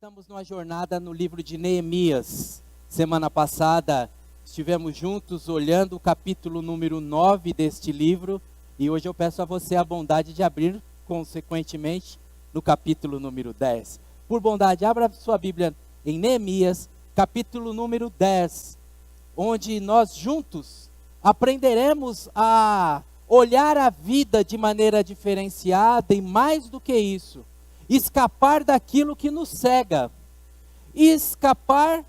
estamos numa jornada no livro de Neemias. Semana passada estivemos juntos olhando o capítulo número 9 deste livro. E hoje eu peço a você a bondade de abrir, consequentemente, no capítulo número 10. Por bondade, abra sua Bíblia em Neemias, capítulo número 10. Onde nós juntos aprenderemos a olhar a vida de maneira diferenciada e mais do que isso, escapar daquilo que nos cega, escapar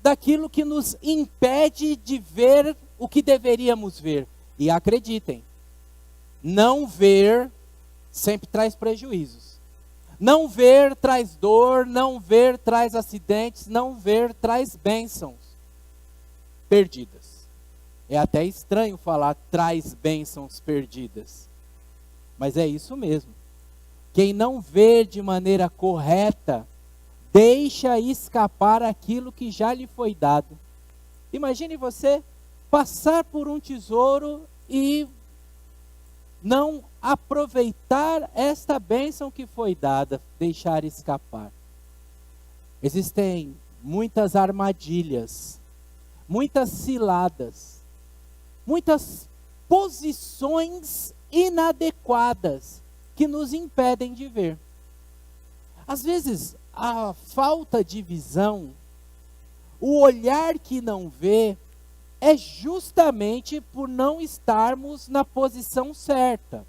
daquilo que nos impede de ver o que deveríamos ver. E acreditem, não ver sempre traz prejuízos. Não ver traz dor, não ver traz acidentes, não ver traz bênçãos perdidas. É até estranho falar traz bênçãos perdidas, mas é isso mesmo. Quem não vê de maneira correta, deixa escapar aquilo que já lhe foi dado. Imagine você passar por um tesouro e não aproveitar esta bênção que foi dada, deixar escapar. Existem muitas armadilhas, muitas ciladas, muitas posições inadequadas que nos impedem de ver. Às vezes, a falta de visão, o olhar que não vê, é justamente por não estarmos na posição certa.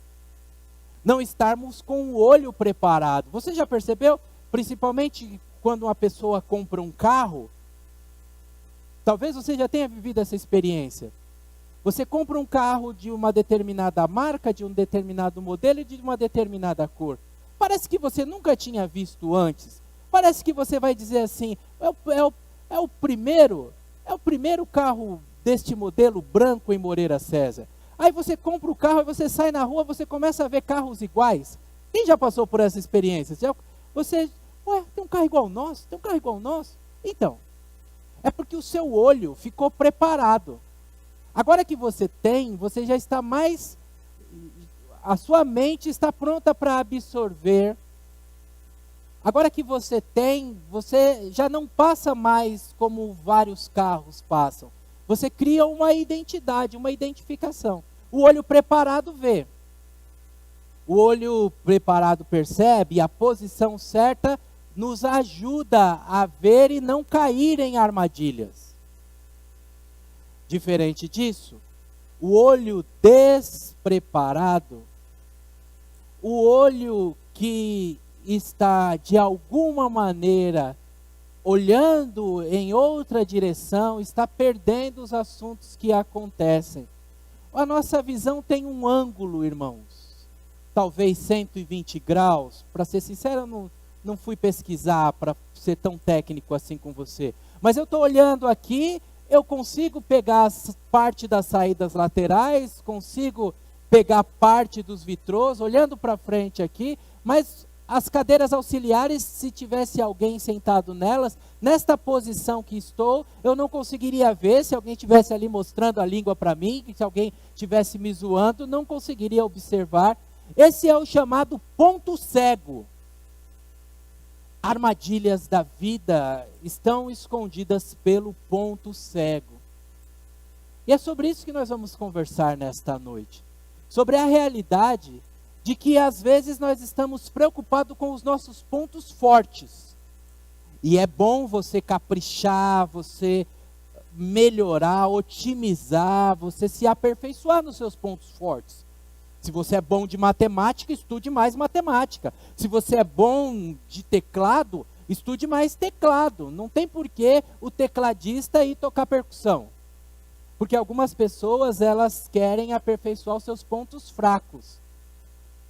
Não estarmos com o olho preparado. Você já percebeu? Principalmente quando uma pessoa compra um carro, talvez você já tenha vivido essa experiência. Você compra um carro de uma determinada marca, de um determinado modelo e de uma determinada cor. Parece que você nunca tinha visto antes. Parece que você vai dizer assim, é o primeiro carro deste modelo branco em Moreira César. Aí você compra o carro e você sai na rua, você começa a ver carros iguais. Quem já passou por essa experiência? Tem um carro igual ao nosso? Tem um carro igual ao nosso? Então, é porque o seu olho ficou preparado. Agora que você já está mais... A sua mente está pronta para absorver. Agora que você você já não passa mais como vários carros passam. Você cria uma identidade, uma identificação. O olho preparado vê. O olho preparado percebe, e a posição certa nos ajuda a ver e não cair em armadilhas. Diferente disso, o olho despreparado, o olho que está de alguma maneira olhando em outra direção, está perdendo os assuntos que acontecem. A nossa visão tem um ângulo, irmãos, talvez 120 graus. Para ser sincero, eu não fui pesquisar para ser tão técnico assim com você. Mas eu estou olhando aqui, eu consigo pegar parte das saídas laterais, consigo pegar parte dos vitrôs, olhando para frente aqui, mas as cadeiras auxiliares, se tivesse alguém sentado nelas, nesta posição que estou, eu não conseguiria ver. Se alguém estivesse ali mostrando a língua para mim, se alguém estivesse me zoando, não conseguiria observar. Esse é o chamado ponto cego. Armadilhas da vida estão escondidas pelo ponto cego. E é sobre isso que nós vamos conversar nesta noite. Sobre a realidade de que às vezes nós estamos preocupados com os nossos pontos fortes. E é bom você caprichar, você melhorar, otimizar, você se aperfeiçoar nos seus pontos fortes. Se você é bom de matemática, estude mais matemática. Se você é bom de teclado, estude mais teclado. Não tem porquê o tecladista ir tocar percussão. Porque algumas pessoas, elas querem aperfeiçoar os seus pontos fracos.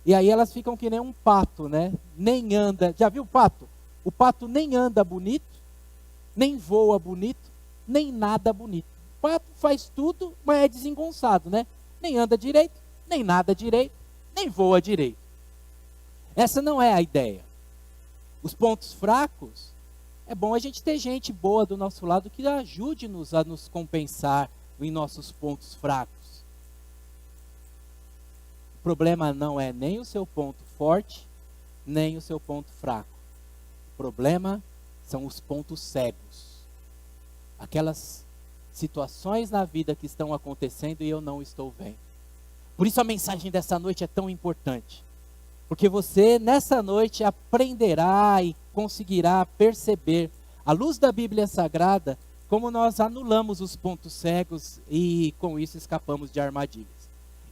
E aí elas ficam que nem um pato, né? Nem anda. Já viu o pato? O pato nem anda bonito, nem voa bonito, nem nada bonito. O pato faz tudo, mas é desengonçado, né? Nem anda direito, nem nada direito, nem voa direito. Essa não é a ideia. Os pontos fracos, é bom a gente ter gente boa do nosso lado que ajude-nos a nos compensar em nossos pontos fracos. O problema não é nem o seu ponto forte, nem o seu ponto fraco. problema são os pontos cegos. Aquelas situações na vida que estão acontecendo e eu não estou vendo. Por isso a mensagem dessa noite é tão importante. Porque você, nessa noite, aprenderá e conseguirá perceber, à luz da Bíblia Sagrada, como nós anulamos os pontos cegos e com isso escapamos de armadilhas.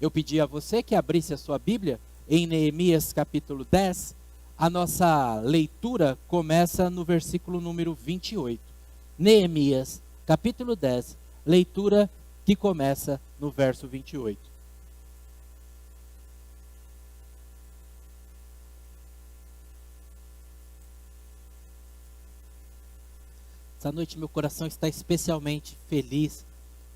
Eu pedi a você que abrisse a sua Bíblia em Neemias capítulo 10. A nossa leitura começa no versículo número 28. Neemias capítulo 10, leitura que começa no verso 28. Essa noite meu coração está especialmente feliz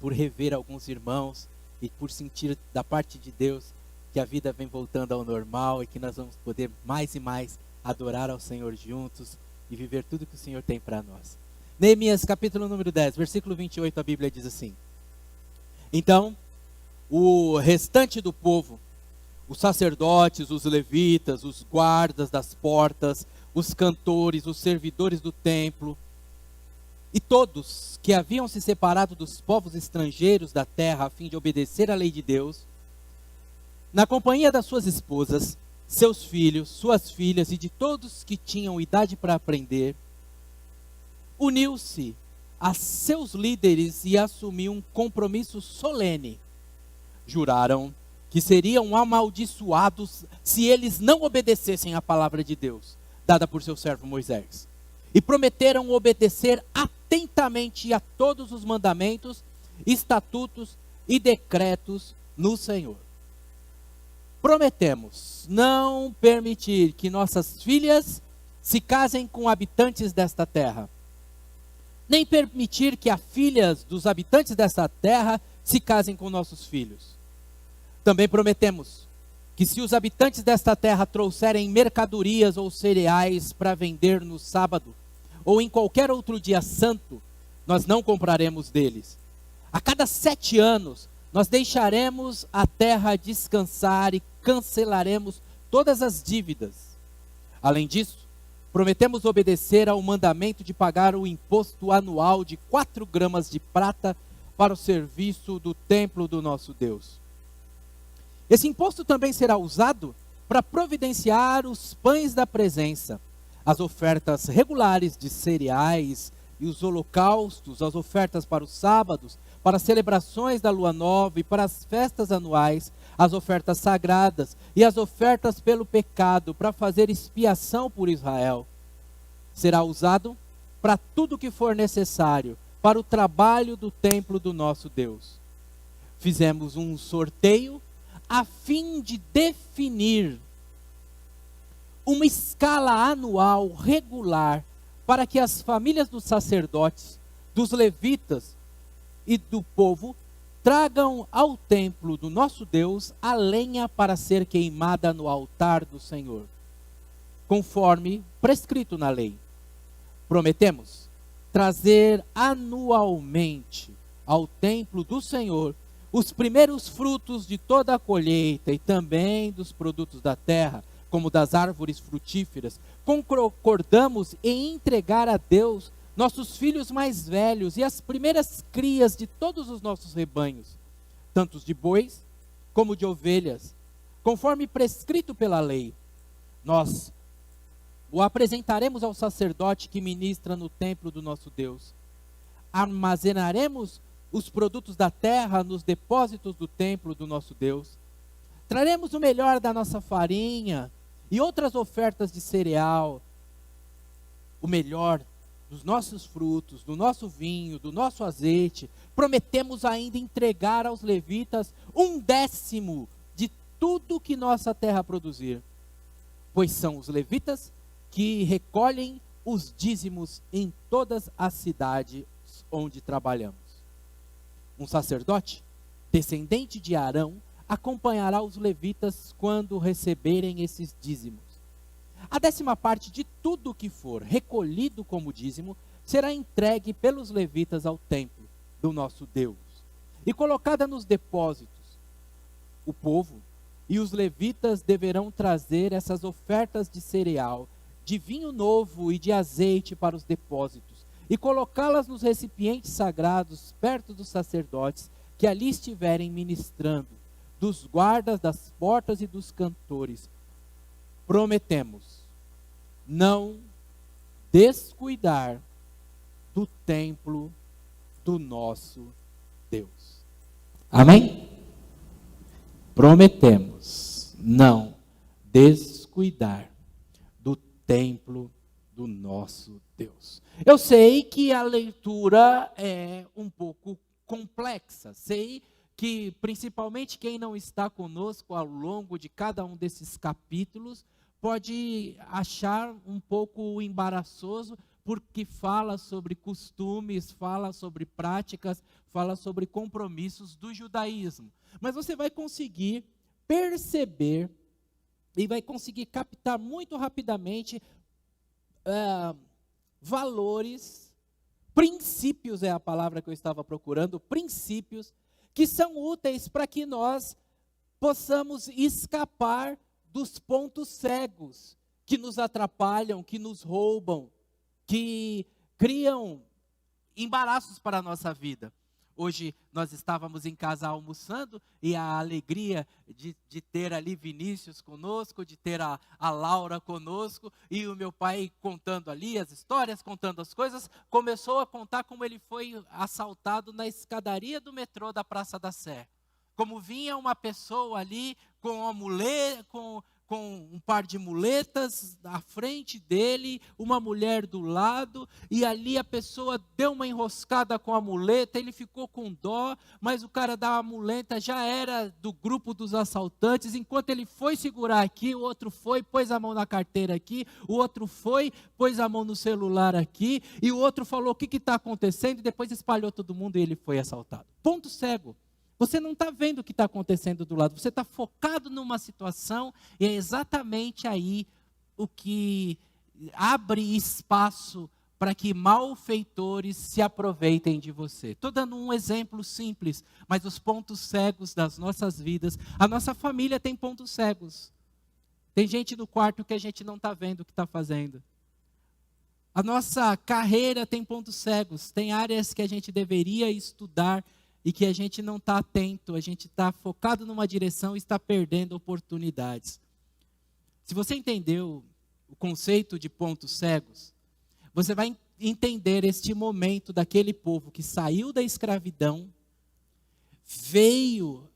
por rever alguns irmãos e por sentir da parte de Deus que a vida vem voltando ao normal e que nós vamos poder mais e mais adorar ao Senhor juntos e viver tudo que o Senhor tem para nós. Neemias capítulo número 10, versículo 28, a Bíblia diz assim: Então, o restante do povo, os sacerdotes, os levitas, os guardas das portas, os cantores, os servidores do templo, e todos que haviam se separado dos povos estrangeiros da terra a fim de obedecer à lei de Deus, na companhia das suas esposas, seus filhos, suas filhas e de todos que tinham idade para aprender, uniu-se a seus líderes e assumiu um compromisso solene. Juraram que seriam amaldiçoados se eles não obedecessem à palavra de Deus, dada por seu servo Moisés. E prometeram obedecer atentamente a todos os mandamentos, estatutos e decretos no Senhor. Prometemos não permitir que nossas filhas se casem com habitantes desta terra, nem permitir que as filhas dos habitantes desta terra se casem com nossos filhos. Também prometemos que se os habitantes desta terra trouxerem mercadorias ou cereais para vender no sábado, ou em qualquer outro dia santo, nós não compraremos deles. A cada 7 anos, nós deixaremos a terra descansar e cancelaremos todas as dívidas. Além disso, prometemos obedecer ao mandamento de pagar o imposto anual de 4 gramas de prata para o serviço do templo do nosso Deus. Esse imposto também será usado para providenciar os pães da presença, as ofertas regulares de cereais e os holocaustos, as ofertas para os sábados, para as celebrações da lua nova e para as festas anuais, as ofertas sagradas e as ofertas pelo pecado, para fazer expiação por Israel. Será usado para tudo que for necessário, para o trabalho do templo do nosso Deus. Fizemos um sorteio a fim de definir uma escala anual regular para que as famílias dos sacerdotes, dos levitas e do povo tragam ao templo do nosso Deus a lenha para ser queimada no altar do Senhor, conforme prescrito na lei. Prometemos trazer anualmente ao templo do Senhor os primeiros frutos de toda a colheita e também dos produtos da terra, como das árvores frutíferas. Concordamos em entregar a Deus nossos filhos mais velhos e as primeiras crias de todos os nossos rebanhos, tanto de bois como de ovelhas, conforme prescrito pela lei. Nós o apresentaremos ao sacerdote que ministra no templo do nosso Deus. Armazenaremos os produtos da terra nos depósitos do templo do nosso Deus. Traremos o melhor da nossa farinha e outras ofertas de cereal, o melhor dos nossos frutos, do nosso vinho, do nosso azeite. Prometemos ainda entregar aos levitas 1/10 de tudo que nossa terra produzir, pois são os levitas que recolhem os dízimos em todas as cidades onde trabalhamos. Um sacerdote, descendente de Arão, acompanhará os levitas quando receberem esses dízimos. A 10ª parte de tudo que for recolhido como dízimo será entregue pelos levitas ao templo do nosso Deus e colocada nos depósitos. O povo e os levitas deverão trazer essas ofertas de cereal de vinho novo e de azeite para os depósitos, e colocá-las nos recipientes sagrados perto dos sacerdotes que ali estiverem ministrando, dos guardas das portas e dos cantores. Prometemos não descuidar do templo do nosso Deus. Amém? Prometemos não descuidar do templo do nosso Deus. Eu sei que a leitura é um pouco complexa, sei que principalmente quem não está conosco ao longo de cada um desses capítulos pode achar um pouco embaraçoso, porque fala sobre costumes, fala sobre práticas, fala sobre compromissos do judaísmo. Mas você vai conseguir perceber e vai conseguir captar muito rapidamente valores, princípios é a palavra que eu estava procurando, princípios que são úteis para que nós possamos escapar dos pontos cegos que nos atrapalham, que nos roubam, que criam embaraços para a nossa vida. Hoje nós estávamos em casa almoçando e a alegria de ter ali Vinícius conosco, de ter a Laura conosco, e o meu pai contando ali as histórias, contando as coisas, começou a contar como ele foi assaltado na escadaria do metrô da Praça da Sé. Como vinha uma pessoa ali com um par de muletas à frente dele, uma mulher do lado, e ali a pessoa deu uma enroscada com a muleta, ele ficou com dó, mas o cara da muleta já era do grupo dos assaltantes. Enquanto ele foi segurar aqui, o outro foi, pôs a mão na carteira aqui, o outro foi, pôs a mão no celular aqui, e o outro falou o que está acontecendo, e depois espalhou todo mundo e ele foi assaltado. Ponto cego. Você não está vendo o que está acontecendo do lado, você está focado numa situação, e é exatamente aí o que abre espaço para que malfeitores se aproveitem de você. Estou dando um exemplo simples, mas os pontos cegos das nossas vidas, a nossa família tem pontos cegos. Tem gente no quarto que a gente não está vendo o que está fazendo. A nossa carreira tem pontos cegos, tem áreas que a gente deveria estudar, e que a gente não está atento, a gente está focado numa direção e está perdendo oportunidades. Se você entendeu o conceito de pontos cegos, você vai entender este momento daquele povo que saiu da escravidão, veio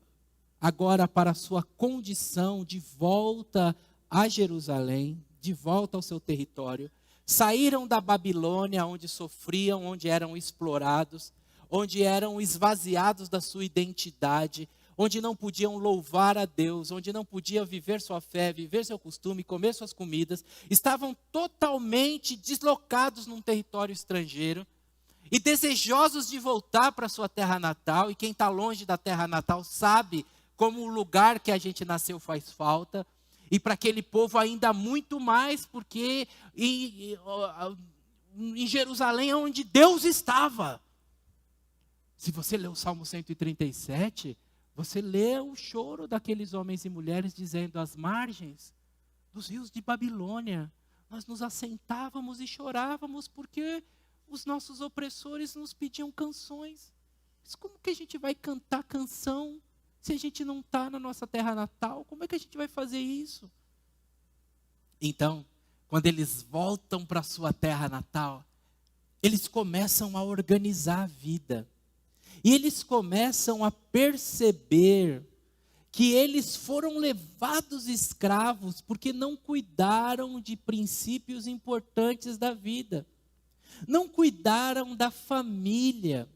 agora para a sua condição de volta a Jerusalém, de volta ao seu território, saíram da Babilônia, onde sofriam, onde eram explorados, onde eram esvaziados da sua identidade, onde não podiam louvar a Deus, onde não podiam viver sua fé, viver seu costume, comer suas comidas, estavam totalmente deslocados num território estrangeiro e desejosos de voltar para sua terra natal. E quem está longe da terra natal sabe como o lugar que a gente nasceu faz falta, e para aquele povo ainda muito mais, porque em Jerusalém é onde Deus estava. Se você lê o Salmo 137, você lê o choro daqueles homens e mulheres dizendo: às margens dos rios de Babilônia, nós nos assentávamos e chorávamos porque os nossos opressores nos pediam canções. Mas como que a gente vai cantar canção se a gente não está na nossa terra natal? Como é que a gente vai fazer isso? Então, quando eles voltam para a sua terra natal, eles começam a organizar a vida. E eles começam a perceber que eles foram levados escravos porque não cuidaram de princípios importantes da vida. Não cuidaram da família.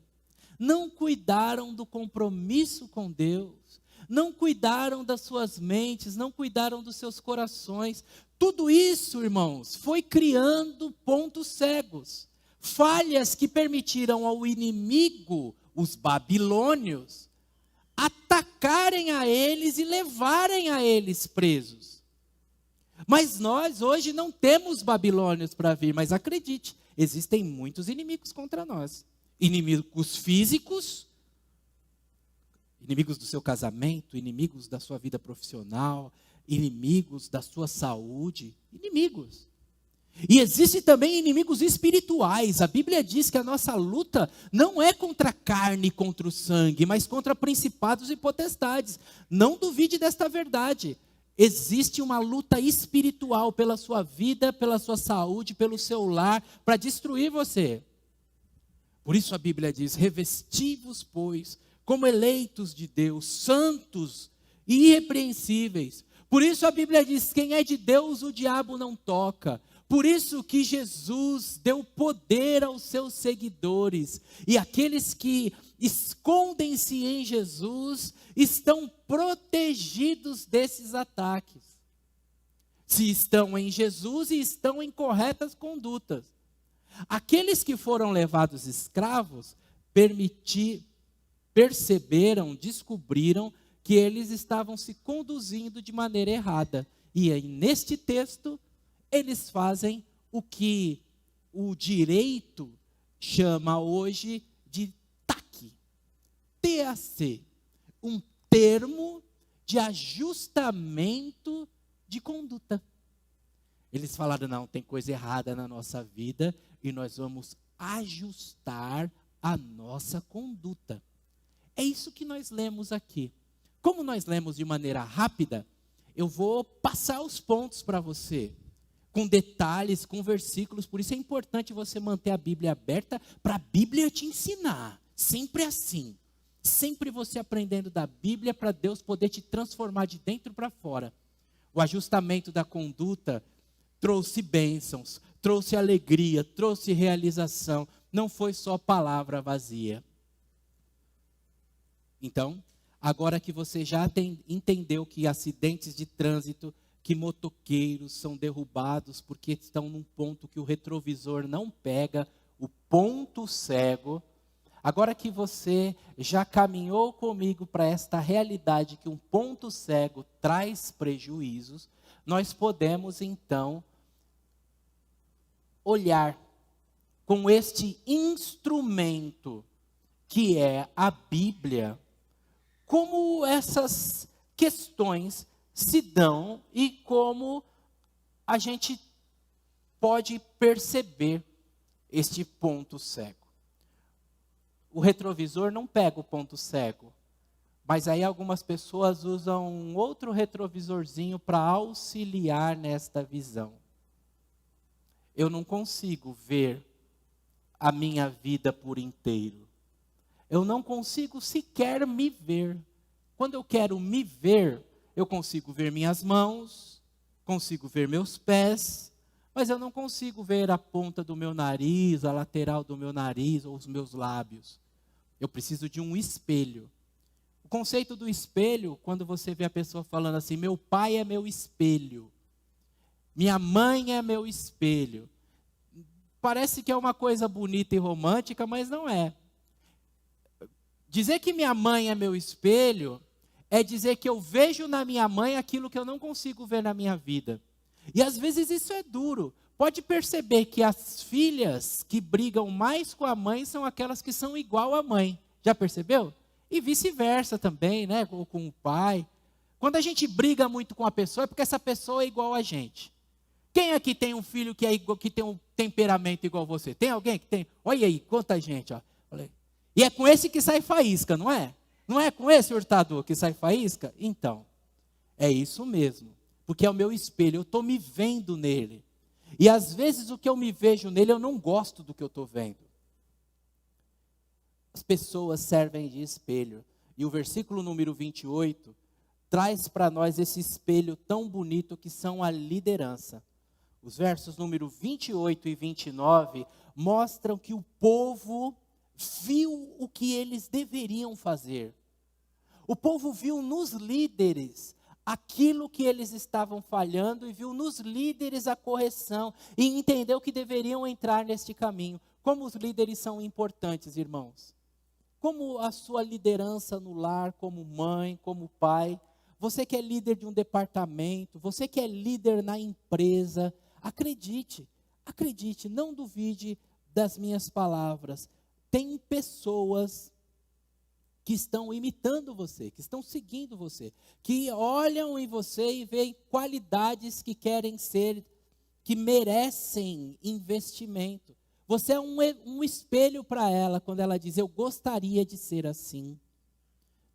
Não cuidaram do compromisso com Deus. Não cuidaram das suas mentes, não cuidaram dos seus corações. Tudo isso, irmãos, foi criando pontos cegos. Falhas que permitiram ao inimigo, os babilônios, atacarem a eles e levarem a eles presos. Mas nós hoje não temos babilônios para vir, mas acredite, existem muitos inimigos contra nós. Inimigos físicos, inimigos do seu casamento, inimigos da sua vida profissional, inimigos da sua saúde, inimigos. E existem também inimigos espirituais. A Bíblia diz que a nossa luta não é contra a carne e contra o sangue, mas contra principados e potestades. Não duvide desta verdade. Existe uma luta espiritual pela sua vida, pela sua saúde, pelo seu lar, para destruir você. Por isso a Bíblia diz: revesti-vos, pois, como eleitos de Deus, santos e irrepreensíveis. Por isso a Bíblia diz: quem é de Deus, o diabo não toca. Por isso que Jesus deu poder aos seus seguidores. E aqueles que escondem-se em Jesus estão protegidos desses ataques. Se estão em Jesus e estão em corretas condutas. Aqueles que foram levados escravos perceberam, descobriram que eles estavam se conduzindo de maneira errada. E aí, neste texto, eles fazem o que o direito chama hoje de TAC. TAC, um termo de ajustamento de conduta. Eles falaram: não, tem coisa errada na nossa vida e nós vamos ajustar a nossa conduta. É isso que nós lemos aqui. Como nós lemos de maneira rápida, eu vou passar os pontos para você, com detalhes, com versículos. Por isso é importante você manter a Bíblia aberta, para a Bíblia te ensinar. Sempre assim. Sempre você aprendendo da Bíblia, para Deus poder te transformar de dentro para fora. O ajustamento da conduta trouxe bênçãos, trouxe alegria, trouxe realização. Não foi só palavra vazia. Então, agora que você já entendeu que acidentes de trânsito, que motoqueiros são derrubados porque estão num ponto que o retrovisor não pega, o ponto cego. Agora que você já caminhou comigo para esta realidade que um ponto cego traz prejuízos, nós podemos então olhar com este instrumento que é a Bíblia, como essas questões se dão e como a gente pode perceber este ponto cego. O retrovisor não pega o ponto cego, mas aí algumas pessoas usam um outro retrovisorzinho para auxiliar nesta visão. Eu não consigo ver a minha vida por inteiro. Eu não consigo sequer me ver. Quando eu quero me ver, eu consigo ver minhas mãos, consigo ver meus pés, mas eu não consigo ver a ponta do meu nariz, a lateral do meu nariz ou os meus lábios. Eu preciso de um espelho. O conceito do espelho, quando você vê a pessoa falando assim: meu pai é meu espelho, minha mãe é meu espelho. Parece que é uma coisa bonita e romântica, mas não é. Dizer que minha mãe é meu espelho é dizer que eu vejo na minha mãe aquilo que eu não consigo ver na minha vida. E às vezes isso é duro. Pode perceber que as filhas que brigam mais com a mãe são aquelas que são igual à mãe. Já percebeu? E vice-versa também, né? Ou com o pai. Quando a gente briga muito com a pessoa, é porque essa pessoa é igual a gente. Quem aqui tem um filho que tem um temperamento igual a você? Tem alguém que tem? Olha aí, quanta gente, ó. E é com esse que sai faísca, não é? Não é com esse hurtador que sai faísca? Então, é isso mesmo. Porque é o meu espelho, eu estou me vendo nele. E às vezes o que eu me vejo nele, eu não gosto do que eu estou vendo. As pessoas servem de espelho. E o versículo número 28 traz para nós esse espelho tão bonito que são a liderança. Os versos número 28 e 29 mostram que o povo viu o que eles deveriam fazer. O povo viu nos líderes aquilo que eles estavam falhando e viu nos líderes a correção e entendeu que deveriam entrar neste caminho. Como os líderes são importantes, irmãos. Como a sua liderança no lar, como mãe, como pai. Você que é líder de um departamento, você que é líder na empresa, acredite, não duvide das minhas palavras. Tem pessoas que estão imitando você, que estão seguindo você, que olham em você e veem qualidades que querem ser que merecem investimento. Você é um espelho para ela quando ela diz, eu gostaria de ser assim.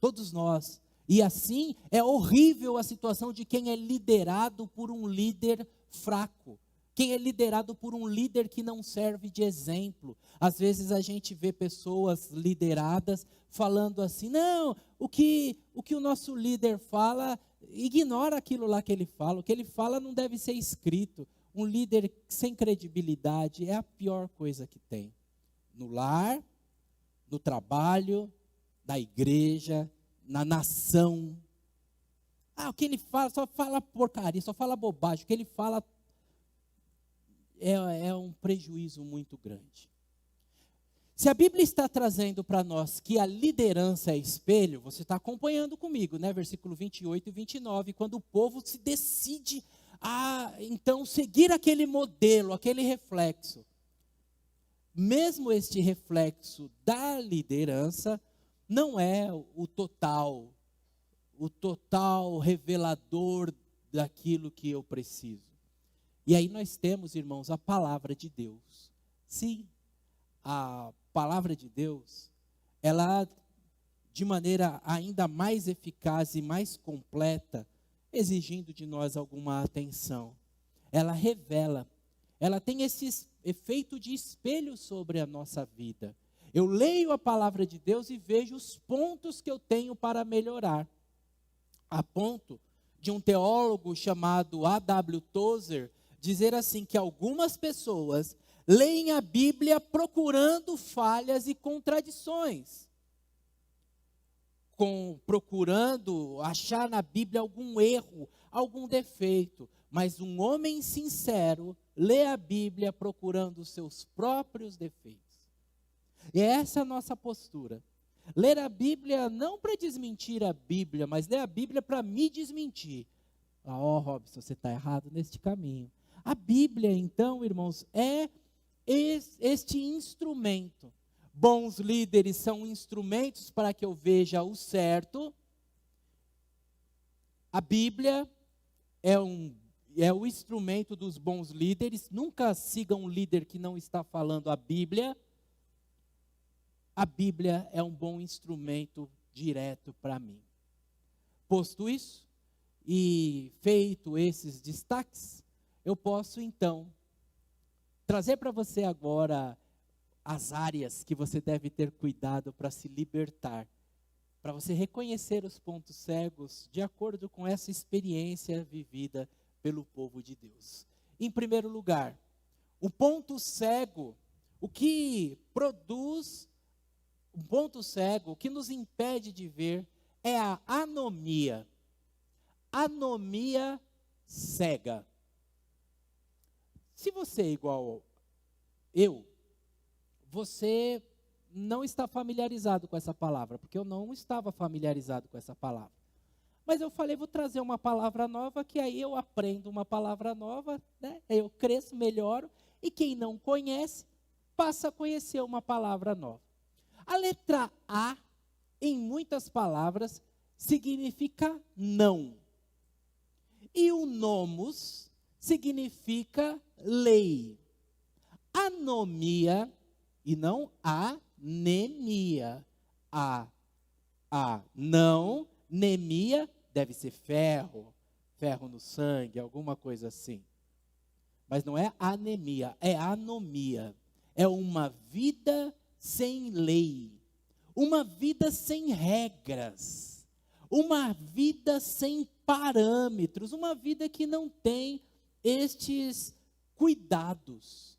Todos nós. E assim é horrível a situação de quem é liderado por um líder fraco. Quem é liderado por um líder que não serve de exemplo. Às vezes a gente vê pessoas lideradas falando assim, não, o que o nosso líder fala, ignora aquilo lá que ele fala. O que ele fala não deve ser escrito. Um líder sem credibilidade é a pior coisa que tem. No lar, no trabalho, na igreja, na nação. O que ele fala, só fala porcaria, só fala bobagem. O que ele fala é um prejuízo muito grande. Se a Bíblia está trazendo para nós que a liderança é espelho, você está acompanhando comigo, né? Versículo 28 e 29, quando o povo se decide a, então, seguir aquele modelo, aquele reflexo. Mesmo este reflexo da liderança, não é o total revelador daquilo que eu preciso. E aí nós temos, irmãos, a palavra de Deus. Sim, a palavra de Deus, ela, de maneira ainda mais eficaz e mais completa, exigindo de nós alguma atenção. Ela revela, ela tem esse efeito de espelho sobre a nossa vida. Eu leio a palavra de Deus e vejo os pontos que eu tenho para melhorar. A ponto de um teólogo chamado A.W. Tozer dizer assim, que algumas pessoas leem a Bíblia procurando falhas e contradições. Procurando achar na Bíblia algum erro, algum defeito. Mas um homem sincero lê a Bíblia procurando os seus próprios defeitos. E essa é a nossa postura. Ler a Bíblia não para desmentir a Bíblia, mas ler a Bíblia para me desmentir. Robson, você está errado neste caminho. A Bíblia, então, irmãos, é este instrumento. Bons líderes são instrumentos para que eu veja o certo. A Bíblia é o instrumento dos bons líderes. Nunca siga um líder que não está falando a Bíblia. A Bíblia é um bom instrumento direto para mim. Posto isso, e feito esses destaques, eu posso então trazer para você agora as áreas que você deve ter cuidado para se libertar, para você reconhecer os pontos cegos de acordo com essa experiência vivida pelo povo de Deus. Em primeiro lugar, o ponto cego, o que produz o ponto cego, o que nos impede de ver é a anomia. Anomia cega. Se você é igual eu, você não está familiarizado com essa palavra, porque eu não estava familiarizado com essa palavra. Mas eu falei, vou trazer uma palavra nova, que aí eu aprendo uma palavra nova, né? Eu cresço, melhoro, e quem não conhece, passa a conhecer uma palavra nova. A letra A, em muitas palavras, significa não. E o nomos significa lei. Anomia, e não anemia. Não, nemia, deve ser ferro no sangue, alguma coisa assim. Mas não é anemia, é anomia. É uma vida sem lei, uma vida sem regras, uma vida sem parâmetros, uma vida que não tem estes cuidados.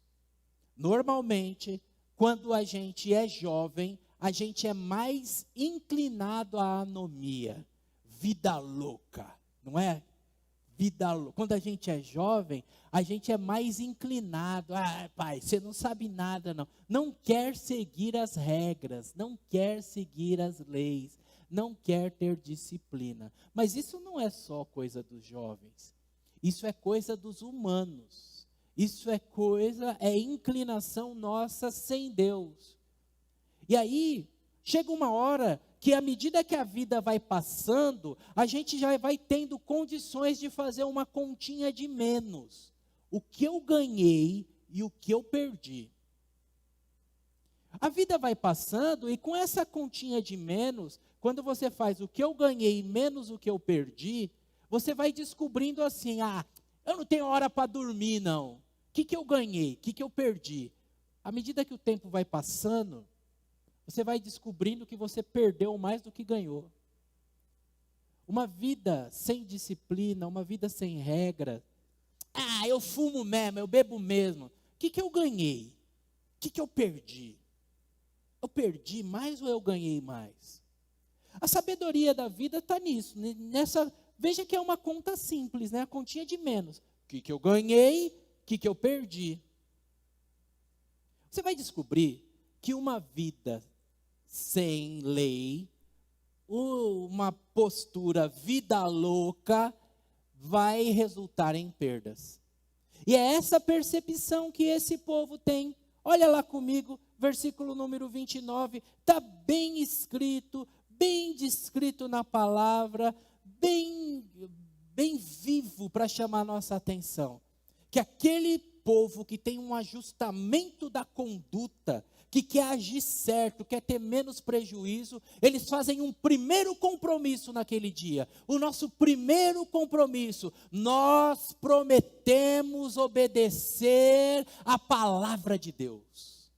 Normalmente, quando a gente é jovem, a gente é mais inclinado à anomia, vida louca, não é? Vida louca. Quando a gente é jovem, a gente é mais inclinado. Pai, você não sabe nada, não. Não quer seguir as regras, não quer seguir as leis, não quer ter disciplina. Mas isso não é só coisa dos jovens. Isso é coisa dos humanos. Isso é inclinação nossa sem Deus. E aí, chega uma hora que à medida que a vida vai passando, a gente já vai tendo condições de fazer uma continha de menos. o que eu ganhei e o que eu perdi. A vida vai passando e com essa continha de menos, quando você faz o que eu ganhei menos o que eu perdi, você vai descobrindo assim, eu não tenho hora para dormir não. O que eu ganhei? O que eu perdi? À medida que o tempo vai passando, você vai descobrindo que você perdeu mais do que ganhou. Uma vida sem disciplina, uma vida sem regra. Eu fumo mesmo, eu bebo mesmo. O que eu ganhei? O que eu perdi? Eu perdi mais ou eu ganhei mais? A sabedoria da vida está nisso. Veja que é uma conta simples, né? A continha de menos. O que eu ganhei? O que eu perdi? Você vai descobrir que uma vida sem lei, uma postura vida louca, vai resultar em perdas. E é essa percepção que esse povo tem. Olha lá comigo, versículo número 29, está bem escrito, bem descrito na palavra, bem vivo para chamar a nossa atenção. Que aquele povo que tem um ajustamento da conduta, que quer agir certo, quer ter menos prejuízo, eles fazem um primeiro compromisso naquele dia. O nosso primeiro compromisso, nós prometemos obedecer a palavra de Deus.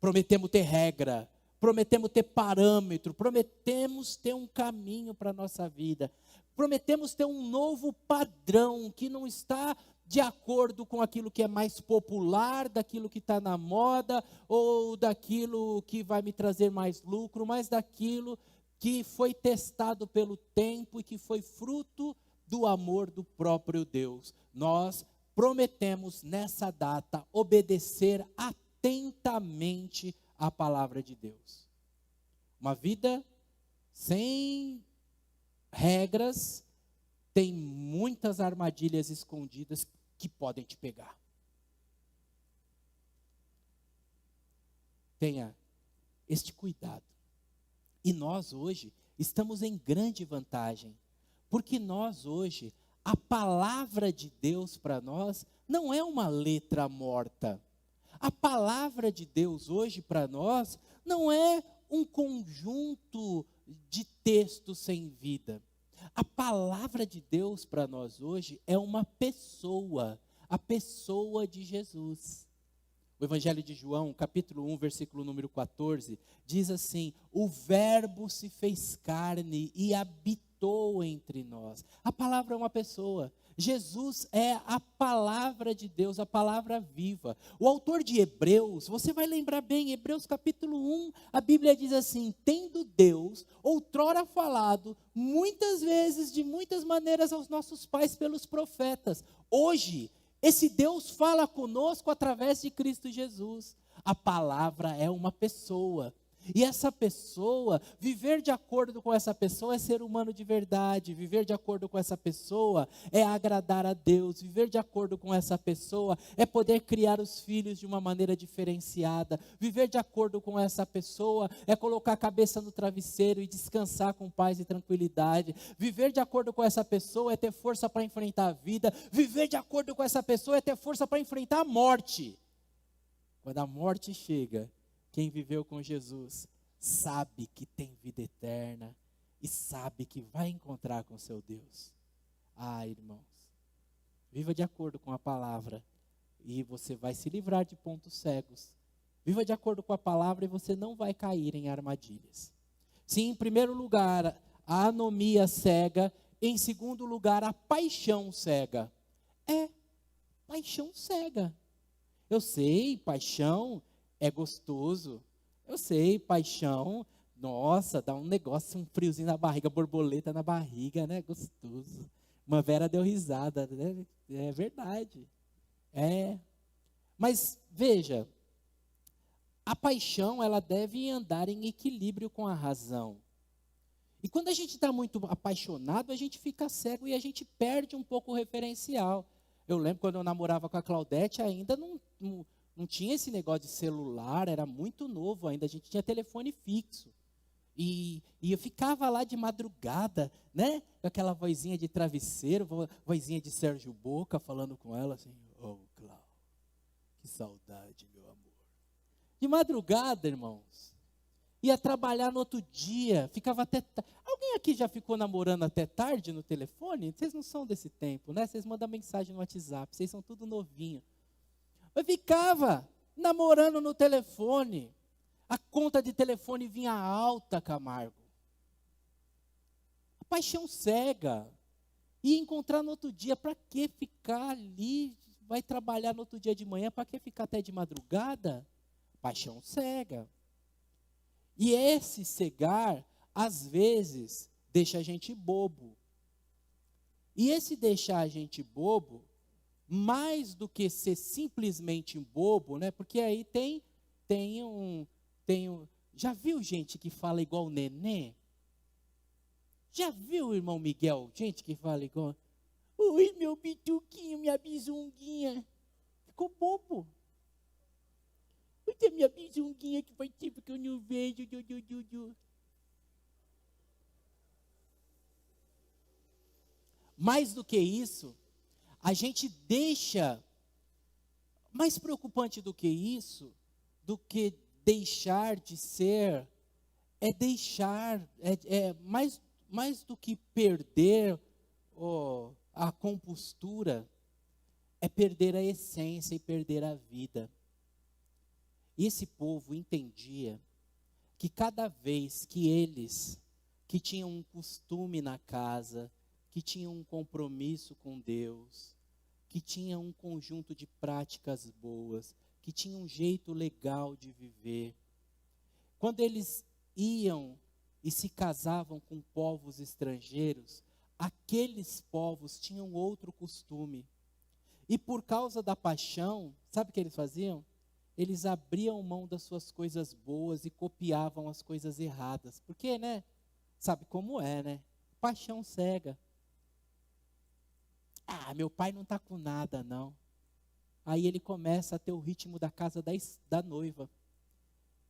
Prometemos ter regra, prometemos ter parâmetro, prometemos ter um caminho para a nossa vida. Prometemos ter um novo padrão que não está de acordo com aquilo que é mais popular, daquilo que está na moda, ou daquilo que vai me trazer mais lucro, mas daquilo que foi testado pelo tempo e que foi fruto do amor do próprio Deus. Nós prometemos nessa data obedecer atentamente a palavra de Deus. Uma vida sem regras tem muitas armadilhas escondidas que podem te pegar. Tenha este cuidado. E nós hoje estamos em grande vantagem, porque nós hoje, a palavra de Deus para nós não é uma letra morta. A palavra de Deus hoje para nós não é um conjunto de textos sem vida. A palavra de Deus para nós hoje é uma pessoa, a pessoa de Jesus. O Evangelho de João, capítulo 1, versículo número 14, diz assim: o verbo se fez carne e habitou entre nós. A palavra é uma pessoa. Jesus é a palavra de Deus, a palavra viva. O autor de Hebreus, você vai lembrar bem, Hebreus capítulo 1, a Bíblia diz assim: tendo Deus outrora falado, muitas vezes, de muitas maneiras aos nossos pais pelos profetas. Hoje, esse Deus fala conosco através de Cristo Jesus. A palavra é uma pessoa. E essa pessoa, viver de acordo com essa pessoa é ser humano de verdade. Viver de acordo com essa pessoa é agradar a Deus. Viver de acordo com essa pessoa é poder criar os filhos de uma maneira diferenciada. Viver de acordo com essa pessoa é colocar a cabeça no travesseiro e descansar com paz e tranquilidade. Viver de acordo com essa pessoa é ter força para enfrentar a vida. Viver de acordo com essa pessoa é ter força para enfrentar a morte. Quando a morte chega, quem viveu com Jesus sabe que tem vida eterna e sabe que vai encontrar com seu Deus. Irmãos, viva de acordo com a palavra e você vai se livrar de pontos cegos. Viva de acordo com a palavra e você não vai cair em armadilhas. Sim, em primeiro lugar, a anomia cega. Em segundo lugar, a paixão cega. Paixão cega. Eu sei, paixão é gostoso. Eu sei, paixão, nossa, dá um negócio, um friozinho na barriga, borboleta na barriga, né? Gostoso. Uma Vera deu risada, né? É verdade. Mas, veja, a paixão, ela deve andar em equilíbrio com a razão. E quando a gente está muito apaixonado, a gente fica cego e a gente perde um pouco o referencial. Eu lembro quando eu namorava com a Claudete, ainda não tinha esse negócio de celular, era muito novo ainda, a gente tinha telefone fixo. E eu ficava lá de madrugada, né? Com aquela vozinha de travesseiro, vozinha de Sérgio Boca, falando com ela assim: Que saudade, meu amor. De madrugada, irmãos, ia trabalhar no outro dia, ficava até... Alguém aqui já ficou namorando até tarde no telefone? Vocês não são desse tempo, né? Vocês mandam mensagem no WhatsApp, vocês são tudo novinho. Eu ficava namorando no telefone. A conta de telefone vinha alta, Camargo. A paixão cega. Ia encontrar no outro dia, para que ficar ali? Vai trabalhar no outro dia de manhã, para que ficar até de madrugada? Paixão cega. E esse cegar, às vezes, deixa a gente bobo. E esse deixar a gente bobo, mais do que ser simplesmente bobo, né? Porque aí tem um... Já viu gente que fala igual neném? Já viu, irmão Miguel, gente que fala igual... Oi, meu bituquinho, minha bizunguinha. Ficou bobo. Oi, minha bizunguinha que faz tempo que eu não vejo. Mais do que isso, a gente deixa... Mais preocupante do que isso, do que deixar de ser, é deixar, mais do que perder a compostura, é perder a essência e perder a vida. E esse povo entendia que cada vez que eles, que tinham um costume na casa, que tinham um compromisso com Deus, que tinham um conjunto de práticas boas, que tinham um jeito legal de viver, quando eles iam e se casavam com povos estrangeiros, aqueles povos tinham outro costume. E por causa da paixão, sabe o que eles faziam? Eles abriam mão das suas coisas boas e copiavam as coisas erradas. Porque, né? Sabe como é, né? Paixão cega. Ah, meu pai não está com nada, não. Aí ele começa a ter o ritmo da casa da noiva.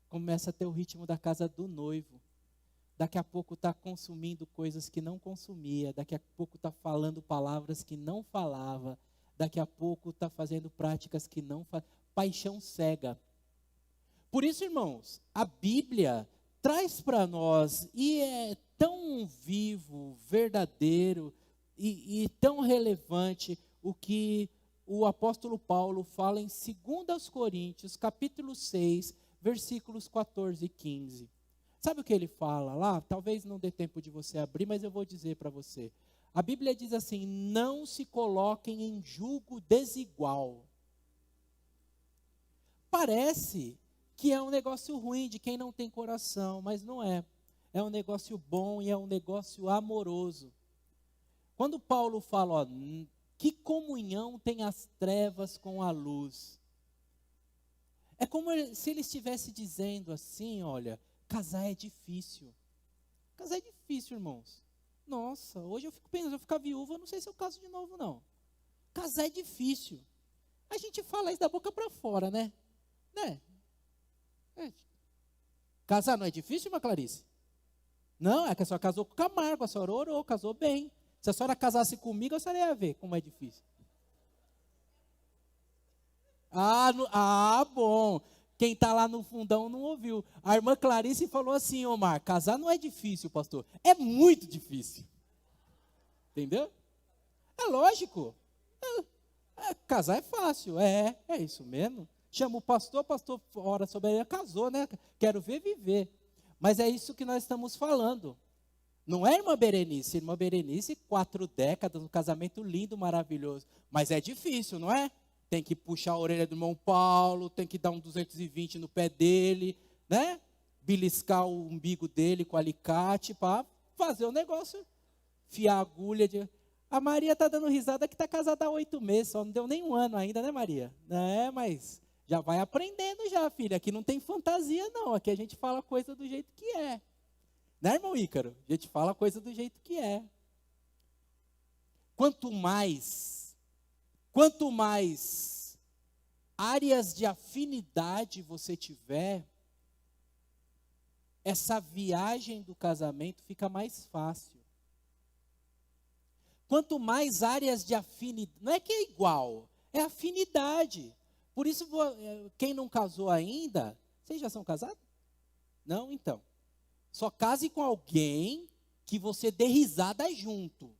Começa a ter o ritmo da casa do noivo. Daqui a pouco está consumindo coisas que não consumia. Daqui a pouco está falando palavras que não falava. Daqui a pouco está fazendo práticas que não faz. Paixão cega. Por isso, irmãos, a Bíblia traz para nós, e é tão vivo, verdadeiro e tão relevante o que o apóstolo Paulo fala em 2 Coríntios, capítulo 6, versículos 14 e 15. Sabe o que ele fala lá? Talvez não dê tempo de você abrir, mas eu vou dizer para você. A Bíblia diz assim: não se coloquem em julgo desigual. Parece que é um negócio ruim de quem não tem coração, mas não é. É um negócio bom e é um negócio amoroso. Quando Paulo fala, que comunhão tem as trevas com a luz? É como se ele estivesse dizendo assim, olha, casar é difícil. Casar é difícil, irmãos. Nossa, hoje eu fico pensando, eu ficar viúva, eu não sei se eu caso de novo, não. Casar é difícil. A gente fala isso da boca para fora, né? Casar não é difícil, irmã Clarice? Não, é que a senhora casou com o Camargo, a senhora orou, casou bem. Se a senhora casasse comigo, a senhora ia ver como é difícil. Bom. Quem está lá no fundão não ouviu. A irmã Clarice falou assim, Omar, casar não é difícil, pastor. É muito difícil. Entendeu? É lógico. Casar é fácil. É isso mesmo. Chama o pastor ora sobre ele, casou, né? Quero ver viver. Mas é isso que nós estamos falando. Não é, irmã Berenice? Irmã Berenice, 4 décadas, um casamento lindo, maravilhoso. Mas é difícil, não é? Tem que puxar a orelha do irmão Paulo, tem que dar um 220 no pé dele, né? Beliscar o umbigo dele com alicate para fazer o negócio. Fiar a agulha. A Maria está dando risada que está casada há 8 meses, só não deu nem um ano ainda, né, Maria? Mas já vai aprendendo já, filha. Aqui não tem fantasia, não. Aqui a gente fala coisa do jeito que é. Né, irmão Ícaro? A gente fala coisa do jeito que é. Quanto mais áreas de afinidade você tiver, essa viagem do casamento fica mais fácil. Quanto mais áreas de afinidade, não é que é igual, é afinidade. Por isso, quem não casou ainda, vocês já são casados? Não? Então. Só case com alguém que você dê risada junto.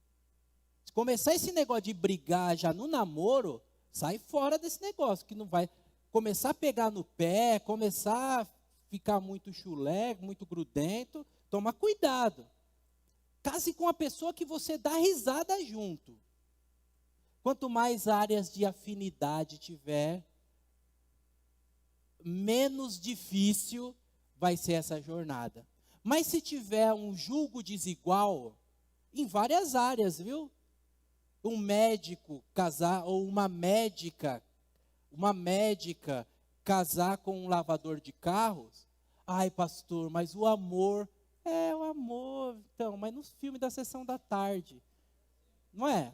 Se começar esse negócio de brigar já no namoro, sai fora desse negócio, que não vai começar a pegar no pé, começar a ficar muito chulé, muito grudento. Toma cuidado. Case com uma pessoa que você dá risada junto. Quanto mais áreas de afinidade tiver, menos difícil vai ser essa jornada. Mas se tiver um julgo desigual, em várias áreas, viu? Um médico casar, ou uma médica casar com um lavador de carros. Ai, pastor, mas o amor, o amor, então, mas no filme da sessão da tarde, não é?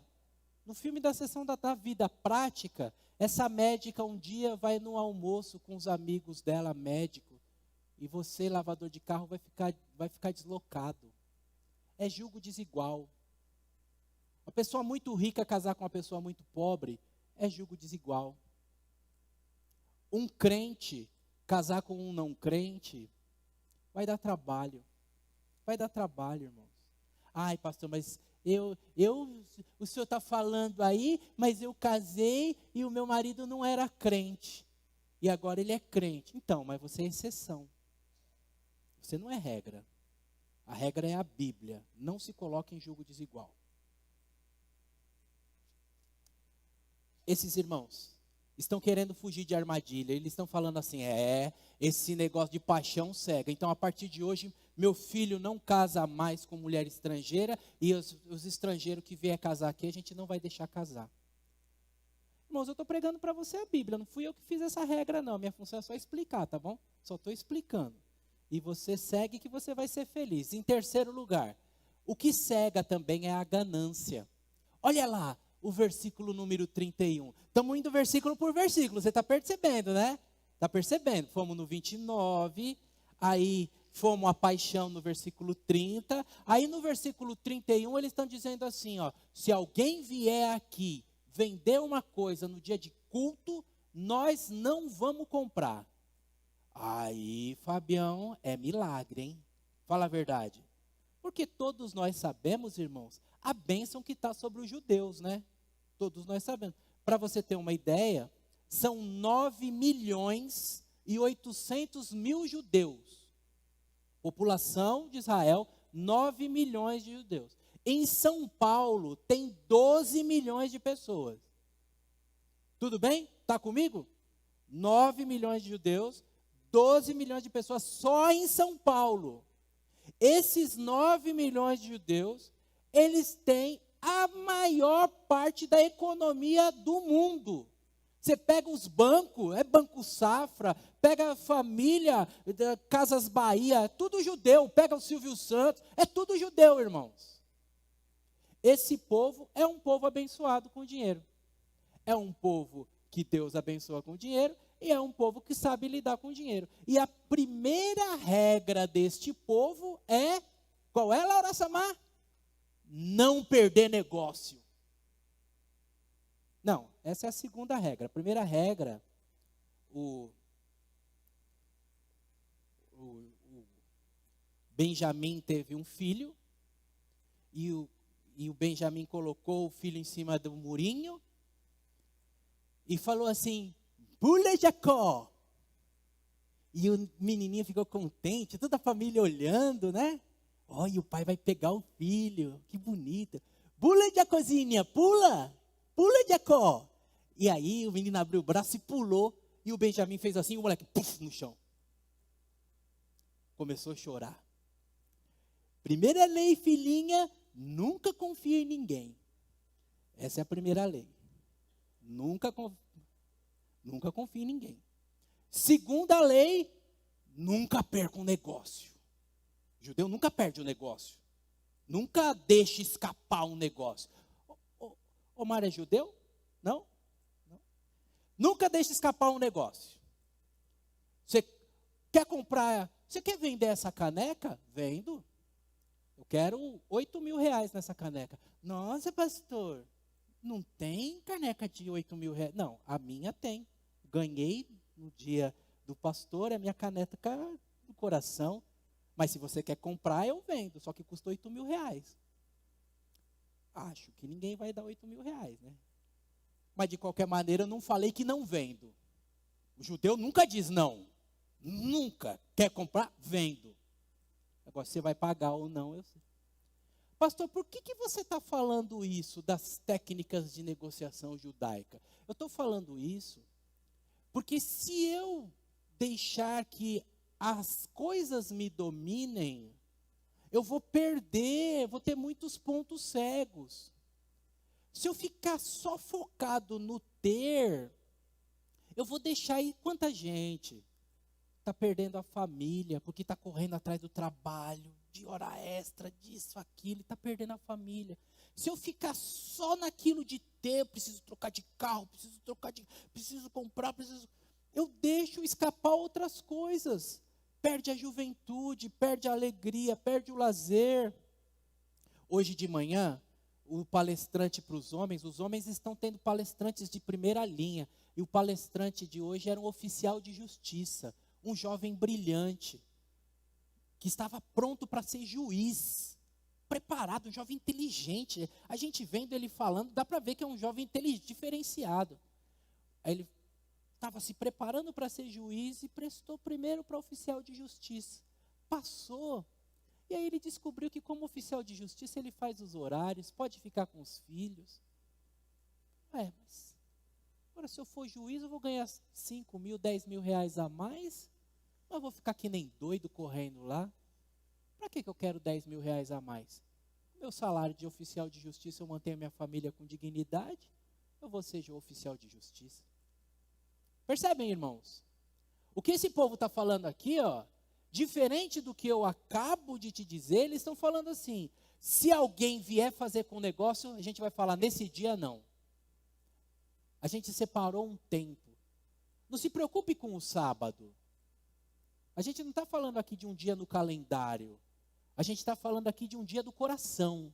No filme da sessão da vida prática, essa médica um dia vai no almoço com os amigos dela, médico, e você, lavador de carro, vai ficar deslocado. É julgo desigual. Uma pessoa muito rica casar com uma pessoa muito pobre é julgo desigual. Um crente casar com um não crente vai dar trabalho. Vai dar trabalho, irmãos. Ai, pastor, mas o senhor está falando aí, mas eu casei e o meu marido não era crente. E agora ele é crente. Então, mas você é exceção. Você não é regra. A regra é a Bíblia. Não se coloque em julgo desigual. Esses irmãos estão querendo fugir de armadilha. Eles estão falando assim, esse negócio de paixão cega. Então, a partir de hoje, meu filho não casa mais com mulher estrangeira e os estrangeiros que vier casar aqui, a gente não vai deixar casar. Irmãos, eu estou pregando para você a Bíblia. Não fui eu que fiz essa regra, não. Minha função é só explicar, tá bom? Só estou explicando. E você segue que você vai ser feliz. Em terceiro lugar, o que cega também é a ganância. Olha lá, o versículo número 31. Estamos indo versículo por versículo, você está percebendo, né? Está percebendo? Fomos no 29, aí fomos a paixão no versículo 30. Aí no versículo 31 eles estão dizendo assim, ó, se alguém vier aqui vender uma coisa no dia de culto, nós não vamos comprar. Aí, Fabião, é milagre, hein? Fala a verdade. Porque todos nós sabemos, irmãos, a bênção que está sobre os judeus, né? Todos nós sabemos. Para você ter uma ideia, são 9.800.000 judeus. População de Israel, 9 milhões de judeus. Em São Paulo, tem 12 milhões de pessoas. Tudo bem? Está comigo? 9 milhões de judeus, 12 milhões de pessoas só em São Paulo. Esses 9 milhões de judeus, eles têm a maior parte da economia do mundo. Você pega os bancos, é Banco Safra, pega a família, Casas Bahia, é tudo judeu, pega o Silvio Santos, é tudo judeu, irmãos. Esse povo é um povo abençoado com dinheiro. É um povo que Deus abençoa com dinheiro e é um povo que sabe lidar com dinheiro. E a primeira regra deste povo é, qual é, Laura Samar? Não perder negócio. Não, essa é a segunda regra. A primeira regra, o Benjamim teve um filho, e o Benjamim colocou o filho em cima do murinho, e falou assim, pula Jacó. E o menininho ficou contente, toda a família olhando, né? Olha, o pai vai pegar o filho, que bonito. Pula Jacozinha, pula, pula Jacó. E aí o menino abriu o braço e pulou, e o Benjamim fez assim, e o moleque, puf, no chão. Começou a chorar. Primeira lei, filhinha, nunca confie em ninguém. Essa é a primeira lei. Nunca confie em ninguém. Segunda lei, nunca perca um negócio. O judeu nunca perde um negócio. Nunca deixe escapar um negócio. Omar é judeu? Não? Não. Nunca deixe escapar um negócio. Você quer comprar, você quer vender essa caneca? Vendo. Eu quero 8.000 reais nessa caneca. Nossa, pastor, não tem caneca de 8.000 reais. Não, a minha tem. ganhei no dia do pastor, a minha caneca do coração. Mas se você quer comprar, eu vendo, só que custa R$8.000. Acho que ninguém vai dar R$8.000, né? Mas de qualquer maneira, eu não falei que não vendo. O judeu nunca diz não. Nunca. Quer comprar? Vendo. Agora, se você vai pagar ou não, eu sei. Pastor, por que você está falando isso das técnicas de negociação judaica? Eu estou falando isso porque se eu deixar que as coisas me dominem, eu vou perder, vou ter muitos pontos cegos. Se eu ficar só focado no ter, eu vou deixar aí quanta gente está perdendo a família, porque está correndo atrás do trabalho, de hora extra, disso, aquilo, e está perdendo a família. Se eu ficar só naquilo de ter, preciso trocar de carro, preciso comprar, eu deixo escapar outras coisas. Perde a juventude, perde a alegria, perde o lazer. Hoje de manhã, o palestrante para os homens estão tendo palestrantes de primeira linha, e o palestrante de hoje era um oficial de justiça, um jovem brilhante, que estava pronto para ser juiz, preparado, um jovem inteligente. A gente vendo ele falando, dá para ver que é um jovem diferenciado. Aí ele estava se preparando para ser juiz e prestou primeiro para oficial de justiça. Passou. E aí ele descobriu que como oficial de justiça ele faz os horários, pode ficar com os filhos. Mas agora se eu for juiz eu vou ganhar 5.000, 10.000 reais a mais, mas eu vou ficar que nem doido correndo lá. Para que eu quero 10.000 reais a mais? Meu salário de oficial de justiça, eu mantenho minha família com dignidade, eu vou ser oficial de justiça. Percebem, irmãos? O que esse povo está falando aqui, diferente do que eu acabo de te dizer, eles estão falando assim: se alguém vier fazer com o negócio, a gente vai falar, nesse dia não. A gente separou um tempo. Não se preocupe com o sábado. A gente não está falando aqui de um dia no calendário. A gente está falando aqui de um dia do coração.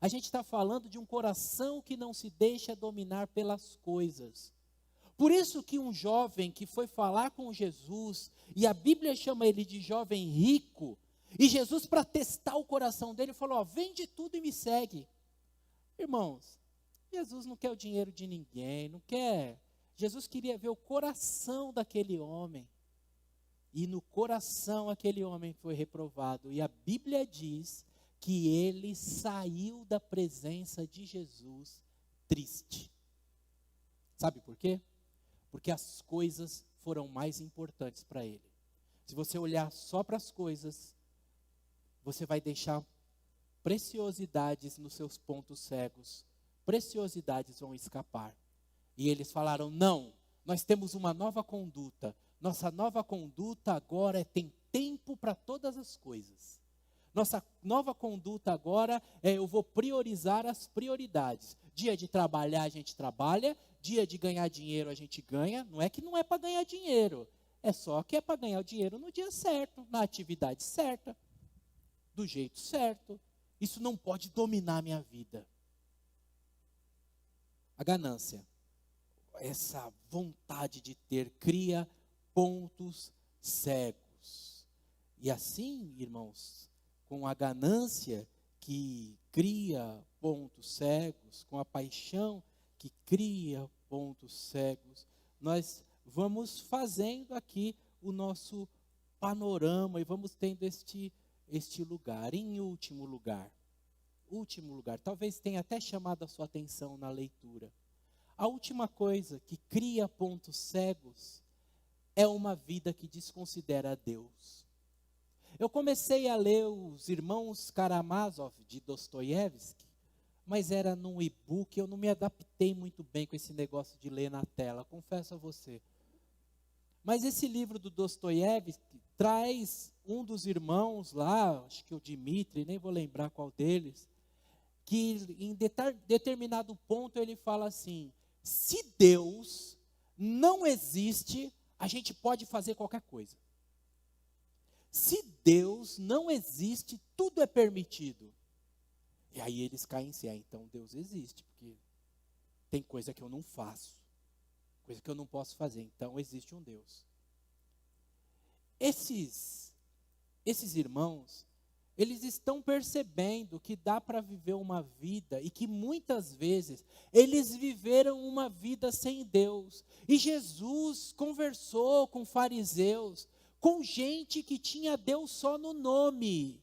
A gente está falando de um coração que não se deixa dominar pelas coisas. Por isso que um jovem que foi falar com Jesus, e a Bíblia chama ele de jovem rico, e Jesus, para testar o coração dele, falou: vende tudo e me segue. Irmãos, Jesus não quer o dinheiro de ninguém, não quer. Jesus queria ver o coração daquele homem. E no coração aquele homem foi reprovado. E a Bíblia diz que ele saiu da presença de Jesus triste. Sabe por quê? Porque as coisas foram mais importantes para ele. Se você olhar só para as coisas, você vai deixar preciosidades nos seus pontos cegos. Preciosidades vão escapar. E eles falaram: não, nós temos uma nova conduta. Nossa nova conduta agora tem tempo para todas as coisas. Nossa nova conduta agora eu vou priorizar as prioridades. Dia de trabalhar a gente trabalha, dia de ganhar dinheiro a gente ganha. Não é que não é para ganhar dinheiro, é só que é para ganhar o dinheiro no dia certo, na atividade certa, do jeito certo. Isso não pode dominar a minha vida. A ganância, essa vontade de ter, cria pontos cegos. E assim, irmãos, com a ganância que cria pontos cegos, com a paixão que cria pontos cegos, nós vamos fazendo aqui o nosso panorama e vamos tendo este lugar. Em último lugar, talvez tenha até chamado a sua atenção na leitura. A última coisa que cria pontos cegos é uma vida que desconsidera Deus. Eu comecei a ler os Irmãos Karamazov de Dostoiévski, mas era num e-book, eu não me adaptei muito bem com esse negócio de ler na tela, confesso a você. Mas esse livro do Dostoiévski traz um dos irmãos lá, acho que o Dmitri, nem vou lembrar qual deles, que em determinado ponto ele fala assim: se Deus não existe, a gente pode fazer qualquer coisa. Se Deus não existe, tudo é permitido. E aí eles caem em si: então Deus existe, porque tem coisa que eu não faço. coisa que eu não posso fazer. Então existe um Deus. Esses irmãos, eles estão percebendo que dá para viver uma vida e que muitas vezes eles viveram uma vida sem Deus. E Jesus conversou com fariseus, com gente que tinha Deus só no nome.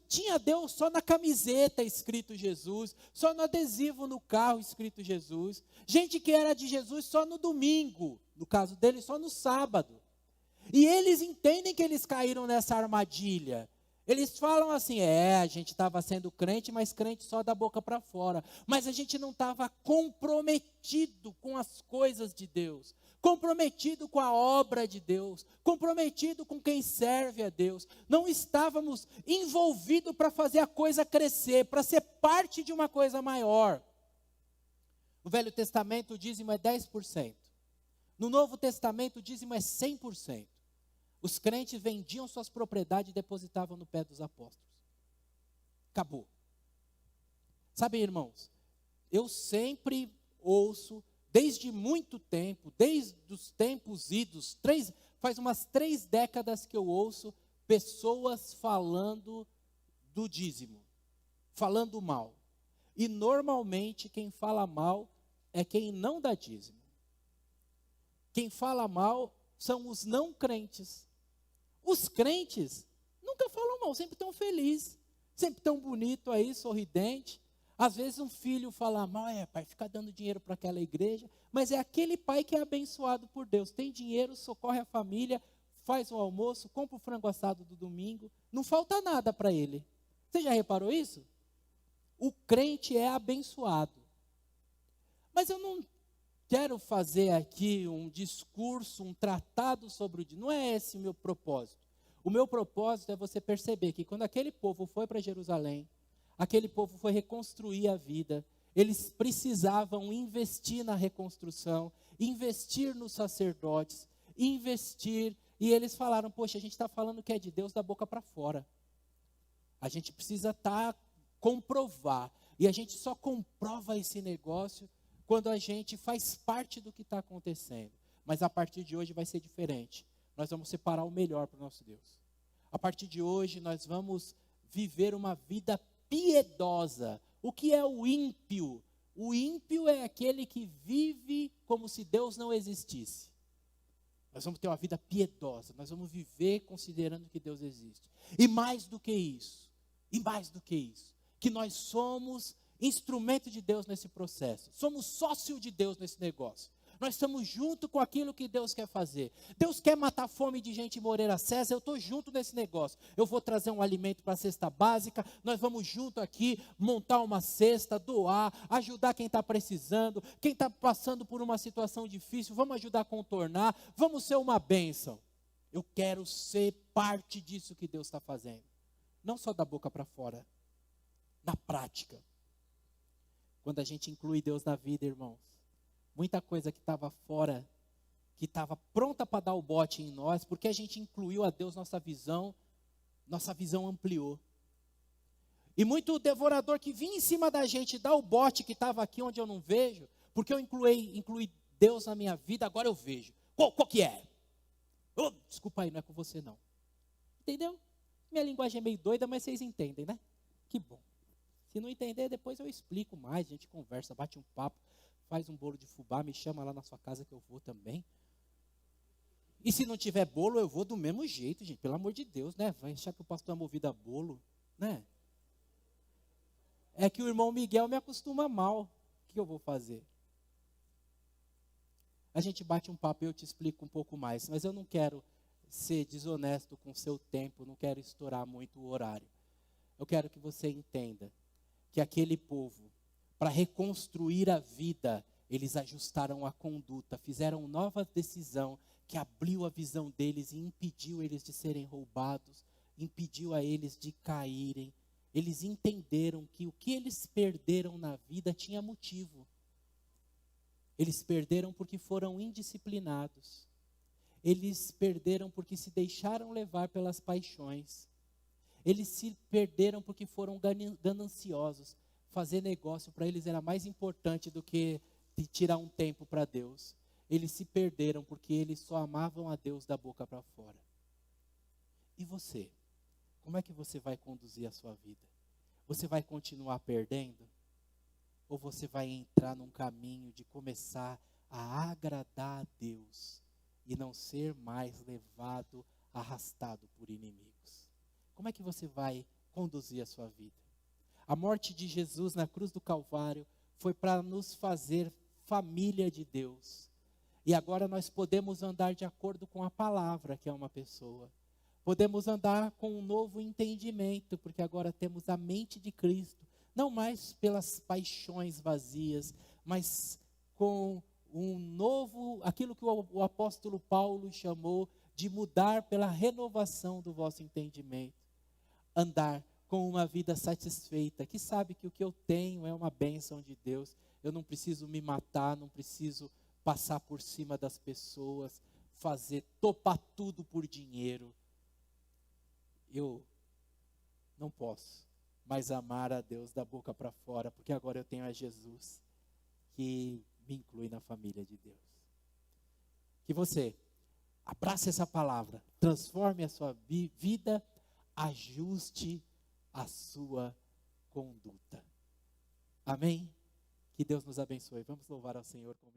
Tinha Deus só na camiseta escrito Jesus, só no adesivo no carro escrito Jesus. Gente que era de Jesus só no domingo, no caso dele só no sábado. E eles entendem que eles caíram nessa armadilha. Eles falam assim, a gente estava sendo crente, mas crente só da boca para fora. Mas a gente não estava comprometido com as coisas de Deus, comprometido com a obra de Deus, comprometido com quem serve a Deus. Não estávamos envolvidos para fazer a coisa crescer, para ser parte de uma coisa maior. No Velho Testamento o dízimo é 10%. No Novo Testamento o dízimo é 100%. Os crentes vendiam suas propriedades e depositavam no pé dos apóstolos. Acabou. Sabe, irmãos, eu sempre ouço, desde muito tempo, desde os tempos idos, faz umas 3 décadas que eu ouço pessoas falando do dízimo, falando mal. E normalmente quem fala mal é quem não dá dízimo. Quem fala mal são os não crentes. Os crentes nunca falam mal, sempre estão felizes, sempre tão bonito aí, sorridente. Às vezes um filho fala mal, pai, fica dando dinheiro para aquela igreja, mas é aquele pai que é abençoado por Deus, tem dinheiro, socorre a família, faz o almoço, compra o frango assado do domingo, não falta nada para ele. Você já reparou isso? O crente é abençoado. Mas eu não quero fazer aqui um discurso, um tratado sobre o dízimo. Não é esse o meu propósito. O meu propósito é você perceber que quando aquele povo foi para Jerusalém, aquele povo foi reconstruir a vida, eles precisavam investir na reconstrução, investir nos sacerdotes, investir, e eles falaram, poxa, a gente está falando que é de Deus da boca para fora. A gente precisa comprovar, e a gente só comprova esse negócio quando a gente faz parte do que está acontecendo. Mas a partir de hoje vai ser diferente. Nós vamos separar o melhor para o nosso Deus. A partir de hoje nós vamos viver uma vida piedosa. O que é o ímpio? O ímpio é aquele que vive como se Deus não existisse. Nós vamos ter uma vida piedosa. Nós vamos viver considerando que Deus existe. E mais do que isso, que nós somos instrumento de Deus nesse processo. Somos sócio de Deus nesse negócio. Nós estamos junto com aquilo que Deus quer fazer. Deus quer matar a fome de gente em Moreira César, eu estou junto nesse negócio. Eu vou trazer um alimento para a cesta básica, nós vamos junto aqui montar uma cesta, doar, ajudar quem está precisando, quem está passando por uma situação difícil, vamos ajudar a contornar, vamos ser uma bênção. Eu quero ser parte disso que Deus está fazendo. Não só da boca para fora, na prática. Quando a gente inclui Deus na vida, irmãos, muita coisa que estava fora, que estava pronta para dar o bote em nós, porque a gente incluiu a Deus, nossa visão ampliou. E muito devorador que vinha em cima da gente, dar o bote que estava aqui onde eu não vejo, porque eu incluí Deus na minha vida, agora eu vejo. Qual que é? Oh, desculpa aí, não é com você não. Entendeu? Minha linguagem é meio doida, mas vocês entendem, né? Que bom. Se não entender, depois eu explico mais, a gente conversa, bate um papo, faz um bolo de fubá, me chama lá na sua casa que eu vou também. E se não tiver bolo, eu vou do mesmo jeito, gente, pelo amor de Deus, né? Vai achar que o pastor é movido a bolo, né? É que o irmão Miguel me acostuma mal. O que eu vou fazer? A gente bate um papo e eu te explico um pouco mais, mas eu não quero ser desonesto com o seu tempo, não quero estourar muito o horário. Eu quero que você entenda que aquele povo, para reconstruir a vida, eles ajustaram a conduta, fizeram nova decisão que abriu a visão deles e impediu eles de serem roubados, impediu a eles de caírem. Eles entenderam que o que eles perderam na vida tinha motivo. Eles perderam porque foram indisciplinados. Eles perderam porque se deixaram levar pelas paixões. Eles se perderam porque foram gananciosos. Fazer negócio para eles era mais importante do que de tirar um tempo para Deus, eles se perderam porque eles só amavam a Deus da boca para fora. E você? Como é que você vai conduzir a sua vida? Você vai continuar perdendo? Ou você vai entrar num caminho de começar a agradar a Deus e não ser mais levado, arrastado por inimigos? Como é que você vai conduzir a sua vida? A morte de Jesus na cruz do Calvário foi para nos fazer família de Deus. E agora nós podemos andar de acordo com a palavra, que é uma pessoa. Podemos andar com um novo entendimento, porque agora temos a mente de Cristo. Não mais pelas paixões vazias, mas com um novo, aquilo que o apóstolo Paulo chamou de mudar pela renovação do vosso entendimento. Andar com uma vida satisfeita, que sabe que o que eu tenho é uma bênção de Deus. Eu não preciso me matar, não preciso passar por cima das pessoas, topar tudo por dinheiro. Eu não posso mais amar a Deus da boca para fora, porque agora eu tenho a Jesus, que me inclui na família de Deus. Que você abrace essa palavra, transforme a sua vida, ajuste a sua conduta. Amém? Que Deus nos abençoe. Vamos louvar ao Senhor com